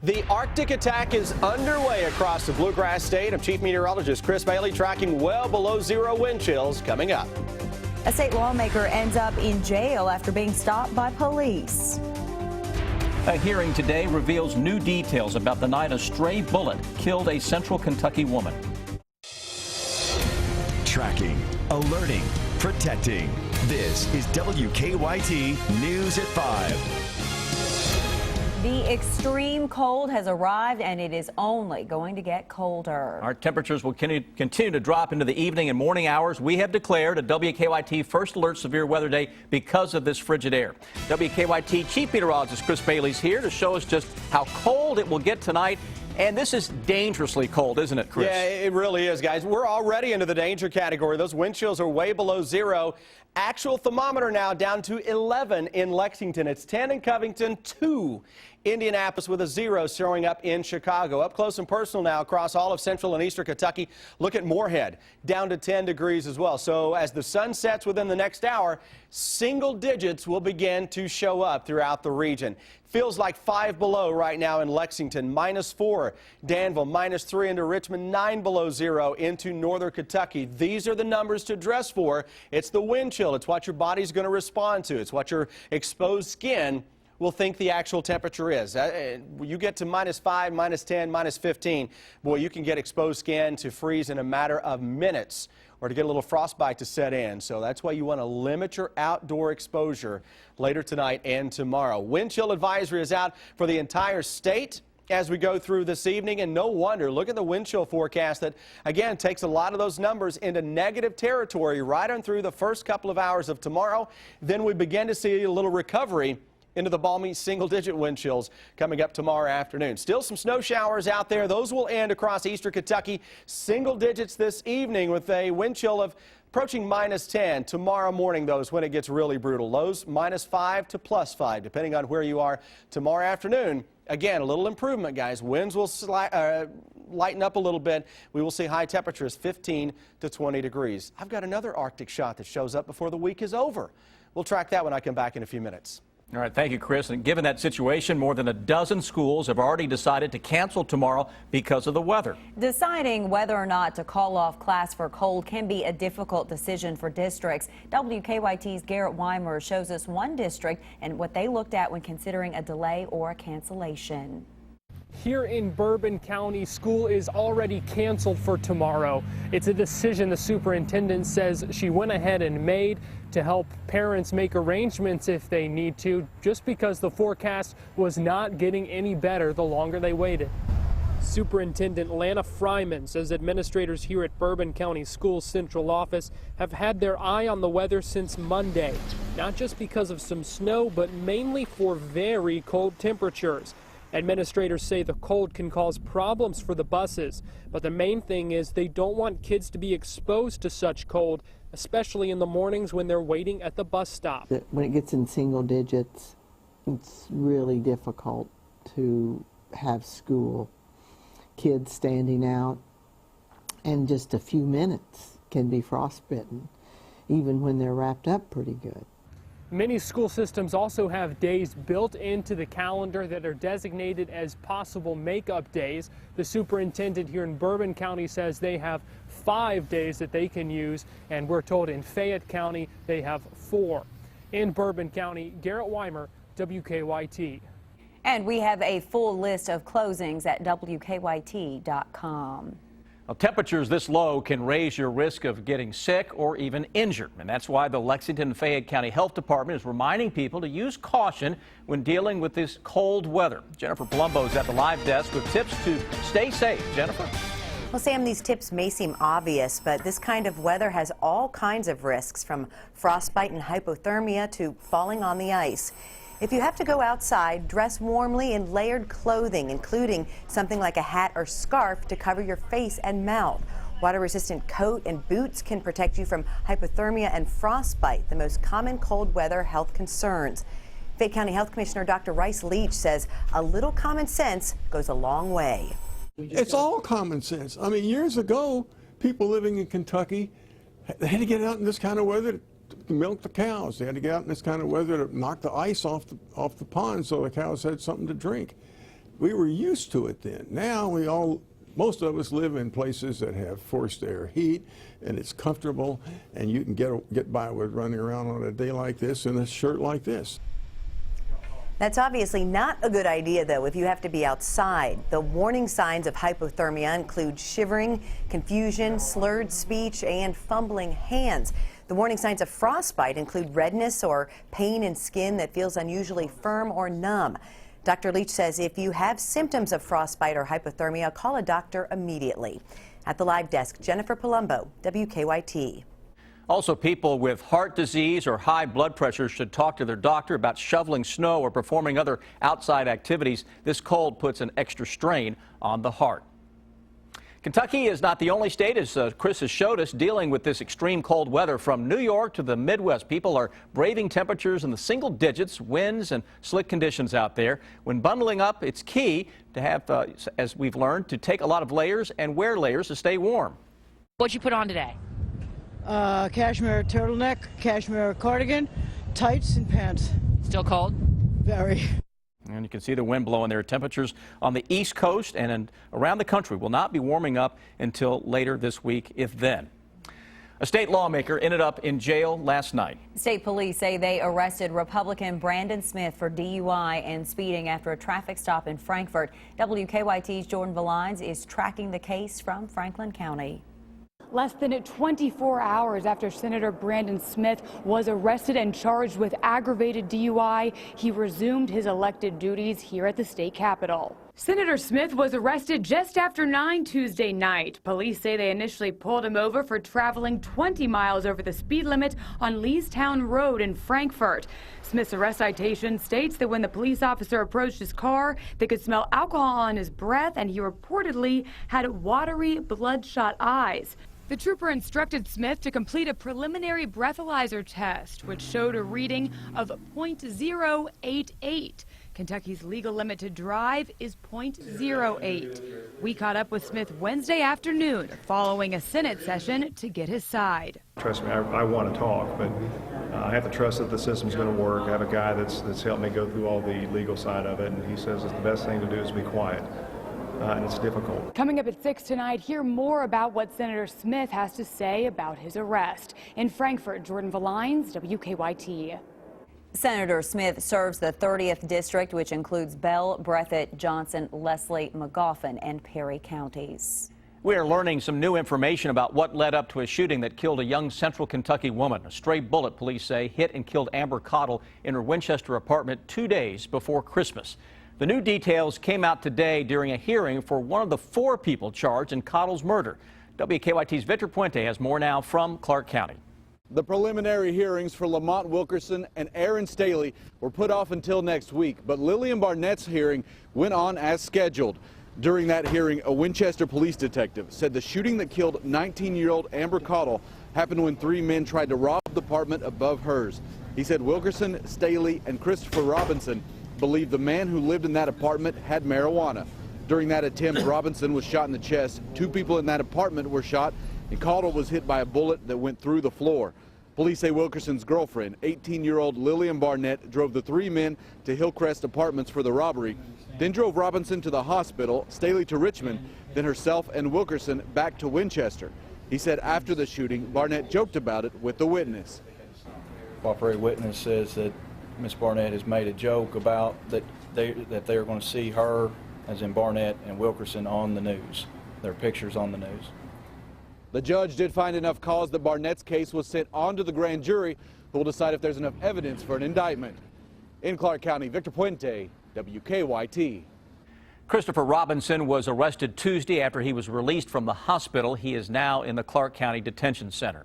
The Arctic attack is underway across the Bluegrass State. I'm Chief Meteorologist Chris Bailey tracking well below zero wind chills coming up. A state lawmaker ends up in jail after being stopped by police. A hearing today reveals new details about the night a stray bullet killed a Central Kentucky woman. Tracking, alerting, protecting. This is WKYT News at 5. The extreme cold has arrived, and it is only going to get colder. Our temperatures will continue to drop into the evening and morning hours. We have declared a WKYT First Alert Severe Weather Day because of this frigid air. WKYT Chief Meteorologist Chris Bailey's here to show us just how cold it will get tonight. And this is dangerously cold, isn't it, Chris? Yeah, it really is, guys. We're already into the danger category. Those wind chills are way below zero. Actual thermometer now down to 11 in Lexington. It's 10 in Covington, 2 Indianapolis, with a 0 showing up in Chicago. Up close and personal now across all of central and eastern Kentucky. Look at Moorhead, down to 10 degrees as well. So as the sun sets within the next hour, single digits will begin to show up throughout the region. Feels like 5 below right now in Lexington, -4, Danville, -3 into Richmond, 9 below zero into northern Kentucky. These are the numbers to dress for. It's the wind chill. It's what your body's going to respond to. It's what your exposed skin will think the actual temperature is. You get to -5, -10, -15, boy, you can get exposed skin to freeze in a matter of minutes or to get a little frostbite to set in. So that's why you want to limit your outdoor exposure later tonight and tomorrow. Wind chill advisory is out for the entire state as we go through this evening, and no wonder. Look at the wind chill forecast that, again, takes a lot of those numbers into negative territory right on through the first couple of hours of tomorrow. Then we begin to see a little recovery into the balmy single-digit wind chills coming up tomorrow afternoon. Still some snow showers out there. Those will end across eastern Kentucky. Single digits this evening with a wind chill of approaching -10. Tomorrow morning, though, is when it gets really brutal. Lows -5 to +5, depending on where you are tomorrow afternoon. Again, a little improvement, guys. Winds will lighten up a little bit. We will see high temperatures 15 to 20 degrees. I've got another Arctic shot that shows up before the week is over. We'll track that when I come back in a few minutes. All right, thank you, Chris. And given that situation, more than a dozen schools have already decided to cancel tomorrow because of the weather. Deciding whether or not to call off class for cold can be a difficult decision for districts. WKYT's Garrett Weimer shows us one district and what they looked at when considering a delay or a cancellation. Here in Bourbon County, school is already canceled for tomorrow. It's a decision the superintendent says she went ahead and made to help parents make arrangements if they need to, just because the forecast was not getting any better the longer they waited. Superintendent Lana Fryman says administrators here at Bourbon County Schools Central Office have had their eye on the weather since Monday, not just because of some snow, but mainly for very cold temperatures. Administrators say the cold can cause problems for the buses, but the main thing is they don't want kids to be exposed to such cold, especially in the mornings when they're waiting at the bus stop. When it gets in single digits, it's really difficult to have school. Kids standing out, and just a few minutes can be frostbitten, even when they're wrapped up pretty good. Many school systems also have days built into the calendar that are designated as possible makeup days. The superintendent here in Bourbon County says they have 5 days that they can use, and we're told in Fayette County they have 4. In Bourbon County, Garrett Weimer, WKYT. And we have a full list of closings at WKYT.com. Well, temperatures this low can raise your risk of getting sick or even injured, and that's why the Lexington and Fayette County Health Department is reminding people to use caution when dealing with this cold weather. Jennifer Palumbo is at the live desk with tips to stay safe. Jennifer? Well, Sam, these tips may seem obvious, but this kind of weather has all kinds of risks, from frostbite and hypothermia to falling on the ice. If you have to go outside, dress warmly in layered clothing, including something like a hat or scarf to cover your face and mouth. Water-resistant coat and boots can protect you from hypothermia and frostbite, the most common cold weather health concerns. Fayette County Health Commissioner Dr. Rice Leach says a little common sense goes a long way. It's all common sense. I mean, years ago, people living in Kentucky, they had to get out in this kind of weather to milk the cows. They had to get out in this kind of weather to knock the ice off the pond so the cows had something to drink. we were used to it then. Now most of us live in places that have forced air heat, and it's comfortable, and you can get by with running around on a day like this in a shirt like this. That's obviously not a good idea, though, if you have to be outside. The warning signs of hypothermia include shivering, confusion, slurred speech, and fumbling hands. The warning signs of frostbite include redness or pain in skin that feels unusually firm or numb. Dr. Leach says if you have symptoms of frostbite or hypothermia, call a doctor immediately. At the live desk, Jennifer Palumbo, WKYT. Also, people with heart disease or high blood pressure should talk to their doctor about shoveling snow or performing other outside activities. This cold puts an extra strain on the heart. Kentucky is not the only state, as Chris has showed us, dealing with this extreme cold weather. From New York to the Midwest, people are braving temperatures in the single digits, winds and slick conditions out there. When bundling up, it's key to have, as we've learned, to take a lot of layers and wear layers to stay warm. What'd you put on today? Cashmere turtleneck, cashmere cardigan, tights, and pants. Still cold? Very. And you can see the wind blowing there. Temperatures on the East Coast and around the country will not be warming up until later this week, if then. A state lawmaker ended up in jail last night. State police say they arrested Republican Brandon Smith for DUI and speeding after a traffic stop in Frankfort. WKYT's Jordan Valines is tracking the case from Franklin County. Less than 24 hours after Senator Brandon Smith was arrested and charged with aggravated DUI, he resumed his elected duties here at the state capitol. Senator Smith was arrested just after 9 Tuesday night. Police say they initially pulled him over for traveling 20 miles over the speed limit on Leestown Road in Frankfort. Smith's arrest citation states that when the police officer approached his car, they could smell alcohol on his breath, and he reportedly had watery, bloodshot eyes. The trooper instructed Smith to complete a preliminary breathalyzer test, which showed a reading of .088. Kentucky's legal limit to drive is .08. We caught up with Smith Wednesday afternoon following a Senate session to get his side. Trust me, I want to talk, but I have to trust that the system's going to work. I have a guy that's helped me go through all the legal side of it, and he says that the best thing to do is be quiet. And it's difficult. Coming up at 6 tonight, hear more about what Senator Smith has to say about his arrest. In Frankfort, Jordan Valines, WKYT. Senator Smith serves the 30th district, which includes Bell, Breathitt, Johnson, Leslie, Magoffin, and Perry counties. We are learning some new information about what led up to a shooting that killed a young Central Kentucky woman. A stray bullet, police say, hit and killed Amber Cottle in her Winchester apartment 2 days before Christmas. The new details came out today during a hearing for one of the 4 people charged in Cottle's murder. WKYT's Victor Puente has more now from Clark County. The preliminary hearings for Lamont Wilkerson and Aaron Staley were put off until next week, but Lillian Barnett's hearing went on as scheduled. During that hearing, a Winchester police detective said the shooting that killed 19-year-old Amber Cottle happened when 3 men tried to rob the apartment above hers. He said Wilkerson, Staley, and Christopher Robinson believed the man who lived in that apartment had marijuana. During that attempt, Robinson was shot in the chest. 2 people in that apartment were shot, and Cottle was hit by a bullet that went through the floor. Police say Wilkerson's girlfriend, 18-year-old Lillian Barnett, drove the 3 men to Hillcrest Apartments for the robbery, then drove Robinson to the hospital, Staley to Richmond, then herself and Wilkerson back to Winchester. He said after the shooting, Barnett joked about it with the witness. Cooperating witness says that Miss Barnett has made a joke about that they're going to see her, as in Barnett and Wilkerson, on the news. Their pictures on the news. The judge did find enough cause that Barnett's case was sent on to the grand jury, who will decide if there's enough evidence for an indictment. In Clark County, Victor Puente, WKYT. Christopher Robinson was arrested Tuesday after he was released from the hospital. He is now in the Clark County Detention Center.